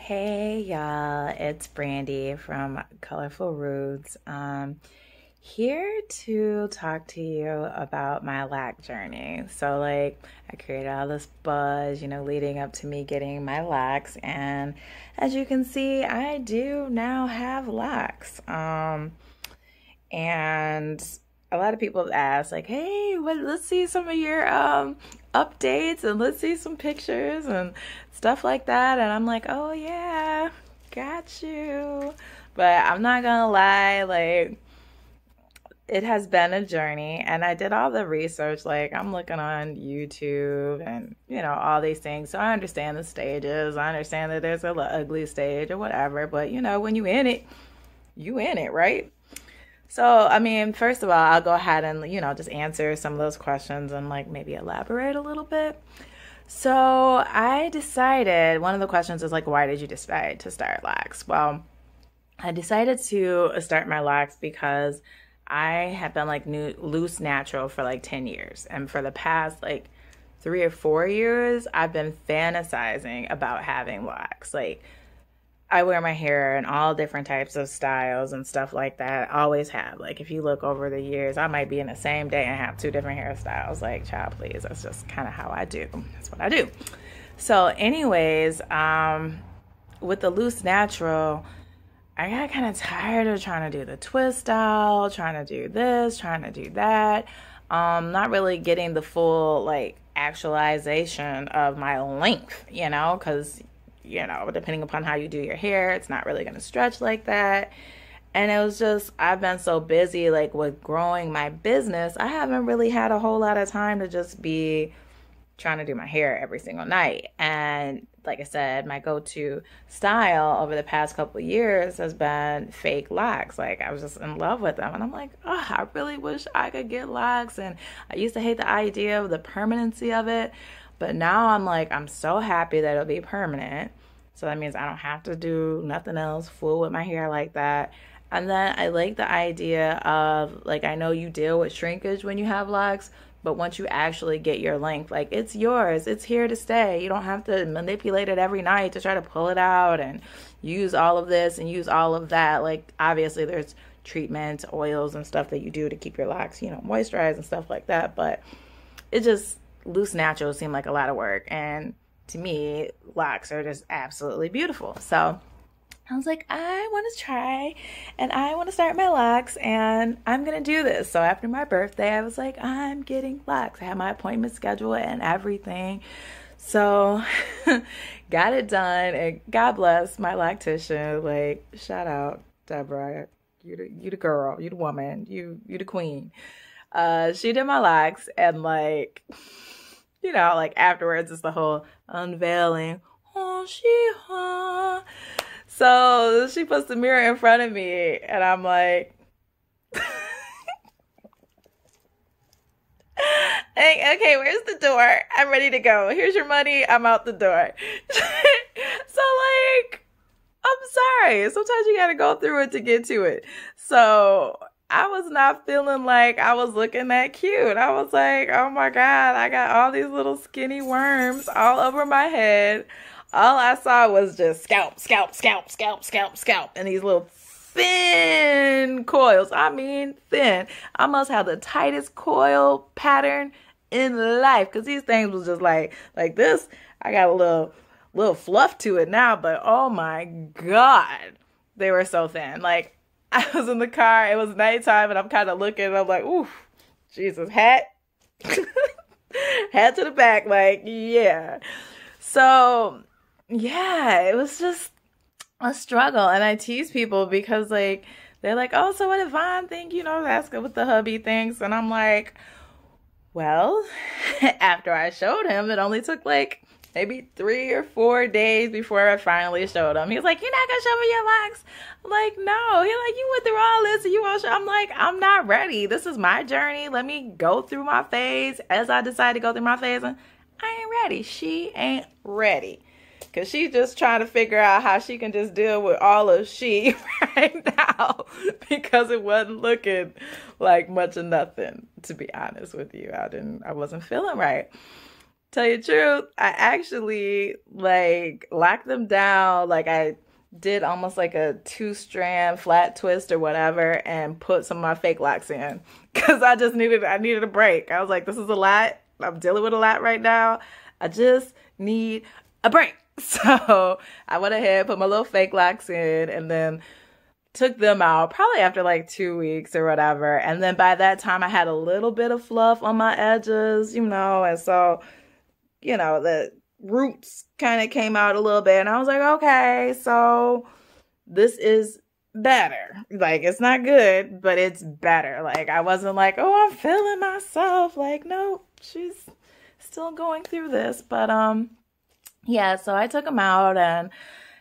Hey y'all, it's Brandy from Colorful Roots. Here to talk to you about my lac journey. I created all this buzz, leading up to me getting my lacs, and as you can see, I do now have lacs. And a lot of people have asked, like, hey, let's see some of your updates and let's see some pictures and stuff like that. And I'm like, oh, yeah, got you. But I'm not gonna lie, like, it has been a journey, and I did all the research. Like, I'm looking on YouTube and, all these things. So I understand the stages. I understand that there's a ugly stage or whatever. But, when you in it, right? So, I mean, first of all, I'll go ahead and, just answer some of those questions and like maybe elaborate a little bit. So I decided, one of the questions is like, why did you decide to start lax? Well, I decided to start my lax because I have been like loose natural for like 10 years. And for the past like 3 or 4 years, I've been fantasizing about having lax. Like, I wear my hair in all different types of styles and stuff like that. I always have. Like, if you look over the years, I might be in the same day and have two different hairstyles. Like, child, please. That's just kind of how I do. That's what I do. So, anyways, with the loose natural, I got kind of tired of trying to do the twist style, trying to do this, trying to do that. Not really getting the full, like, actualization of my length, because depending upon how you do your hair, it's not really going to stretch like that. And it was just, I've been so busy, like, with growing my business, I haven't really had a whole lot of time to just be trying to do my hair every single night. And like I said, my go-to style over the past couple of years has been fake locks. Like, I was just in love with them. And I'm like, oh, I really wish I could get locks. And I used to hate the idea of the permanency of it. But now I'm like, I'm so happy that it'll be permanent. So that means I don't have to do nothing else, fool with my hair like that. And then I like the idea of, like, I know you deal with shrinkage when you have locks, but once you actually get your length, like, it's yours. It's here to stay. You don't have to manipulate it every night to try to pull it out and use all of this and use all of that. Like, obviously there's treatments, oils and stuff that you do to keep your locks, moisturized and stuff like that. But it just, loose natural seemed like a lot of work. And to me, locks are just absolutely beautiful. So I was like, I want to try and I want to start my locks and I'm going to do this. So after my birthday, I was like, I'm getting locks. I had my appointment schedule and everything. So got it done, and God bless my loctician. Like, shout out, Deborah. You the girl, you the woman, you the queen. She did my locks, and like, like afterwards it's the whole unveiling. Oh, so she puts the mirror in front of me, and I'm like, hey, okay, where's the door? I'm ready to go. Here's your money. I'm out the door. So, like, I'm sorry. Sometimes you gotta go through it to get to it. So I was not feeling like I was looking that cute. I was like, oh my God, I got all these little skinny worms all over my head. All I saw was just scalp, scalp, scalp, scalp, scalp, scalp, and these little thin coils. I mean, thin. I must have the tightest coil pattern in life, because these things was just like this. I got a little fluff to it now, but oh my God, they were so thin. Like, I was in the car, it was nighttime, and I'm kind of looking, and I'm like, ooh, Jesus, hat. Hat to the back, like, yeah. So, yeah, it was just a struggle. And I tease people because, like, they're like, oh, so what did Vaughn think? Ask what the hubby thinks. And I'm like, well, after I showed him, it only took like maybe 3 or 4 days before I finally showed him. He was like, you're not gonna show me your locks? I'm like, no. He's like, you went through all this and you won't show. I'm like, I'm not ready. This is my journey. Let me go through my phase as I decide to go through my phase. And I ain't ready. She ain't ready. Because she's just trying to figure out how she can just deal with all of she right now, because it wasn't looking like much of nothing, to be honest with you. I wasn't feeling right. Tell you the truth, I actually like locked them down. Like I did almost like a two-strand flat twist or whatever and put some of my fake locks in because I needed a break. I was like, this is a lot. I'm dealing with a lot right now. I just need a break. So I went ahead, put my little fake locks in, and then took them out probably after like 2 weeks or whatever. And then by that time, I had a little bit of fluff on my edges, and so the roots kind of came out a little bit. And I was like, okay, so this is better. Like, it's not good, but it's better. Like, I wasn't like, oh, I'm feeling myself. Like, no, she's still going through this. But, yeah, so I took them out and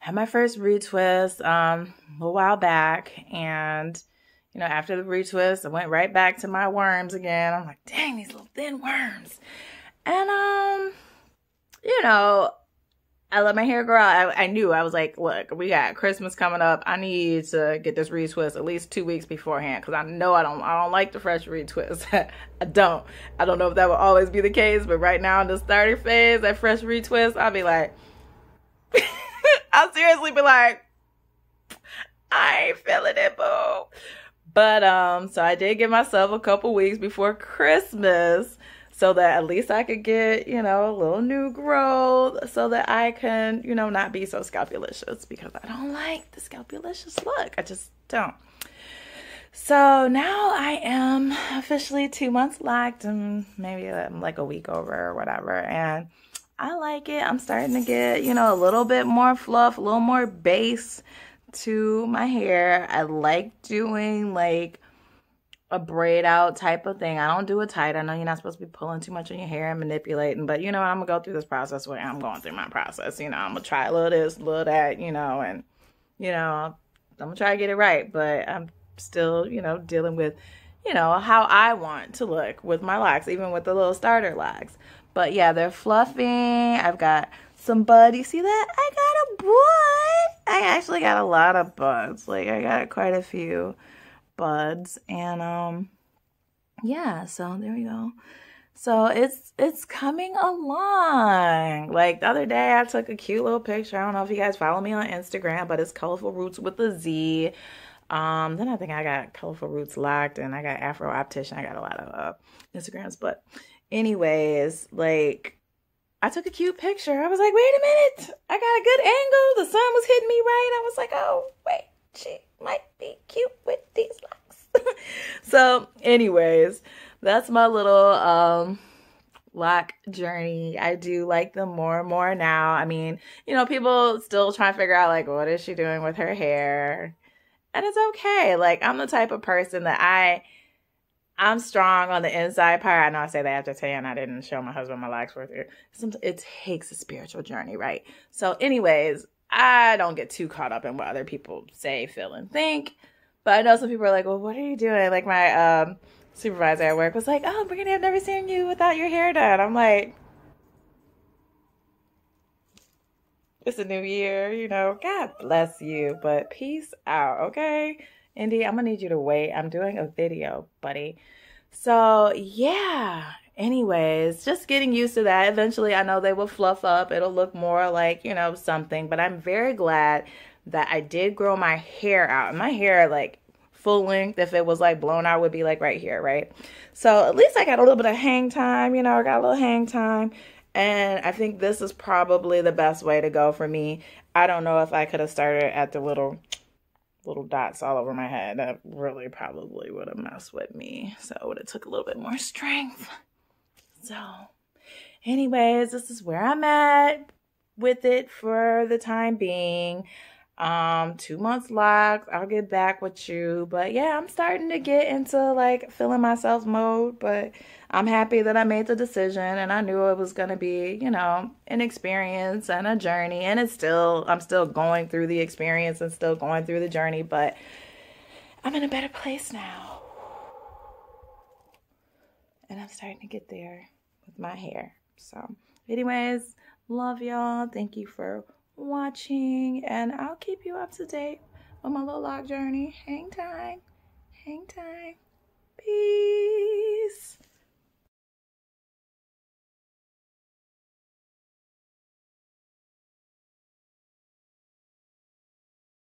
had my first retwist a little while back. And, after the retwist, I went right back to my worms again. I'm like, dang, these little thin worms. And, I let my hair grow out. I knew, I was like, look, we got Christmas coming up. I need to get this retwist at least 2 weeks beforehand because I know I don't like the fresh retwist. I don't know if that will always be the case, but right now in the starter phase, that fresh retwist, I'll be like, I'll seriously be like, I ain't feeling it, boo. But, so I did give myself a couple weeks before Christmas so that at least I could get, a little new growth so that I can, not be so scalpulicious because I don't like the scalpulicious look. I just don't. So now I am officially 2 months locked and maybe I'm like a week over or whatever. And I like it. I'm starting to get, a little bit more fluff, a little more base to my hair. I like doing like a braid out type of thing. I don't do it tight. I know you're not supposed to be pulling too much on your hair and manipulating, but I'm gonna go through this process where I'm going through my process. I'm gonna try a little this, a little that, and I'm gonna try to get it right, but I'm still, dealing with, how I want to look with my locks, even with the little starter locks. But yeah, they're fluffy. I've got some bud. You see that? I got a bud. I actually got a lot of buds. Like I got quite a few buds, and yeah, so there we go. So it's coming along. Like the other day I took a cute little picture. I don't know if you guys follow me on Instagram, but it's Colorful Roots with a Z. Then I think I got Colorful Roots locked, and I got Afro Optician. I got a lot of Instagrams, but anyways, like I took a cute picture. I was like, wait a minute, I got a good angle. The sun was hitting me right. I was like, oh wait, she might be cute with these locks. So anyways, that's my little lock journey. I do like them more and more now. I mean, people still try to figure out like, what is she doing with her hair? And it's okay. Like I'm the type of person that I'm strong on the inside part. I know I say that after 10. I didn't show my husband my locks for it. It takes a spiritual journey, right? So anyways, I don't get too caught up in what other people say, feel, and think. But I know some people are like, well, what are you doing? Like my supervisor at work was like, oh, Brittany, I've never seen you without your hair done. I'm like, it's a new year, God bless you, but peace out, okay? Indy, I'm going to need you to wait. I'm doing a video, buddy. So, yeah. Anyways, just getting used to that. Eventually, I know they will fluff up. It'll look more like, something. But I'm very glad that I did grow my hair out. My hair, like, full length, if it was, like, blown out, would be, like, right here, right? So, at least I got a little bit of hang time. I got a little hang time. And I think this is probably the best way to go for me. I don't know if I could have started at the little dots all over my head. That really probably would have messed with me. So it would have took a little bit more strength. So anyways, this is where I'm at with it for the time being. 2 months locked. I'll get back with you. But yeah, I'm starting to get into like feeling myself mode. But I'm happy that I made the decision, and I knew it was going to be, an experience and a journey. And I'm still going through the experience and still going through the journey, but I'm in a better place now. And I'm starting to get there with my hair. So anyways, love y'all. Thank you for watching, and I'll keep you up to date on my little lock journey. Hang time. Peace.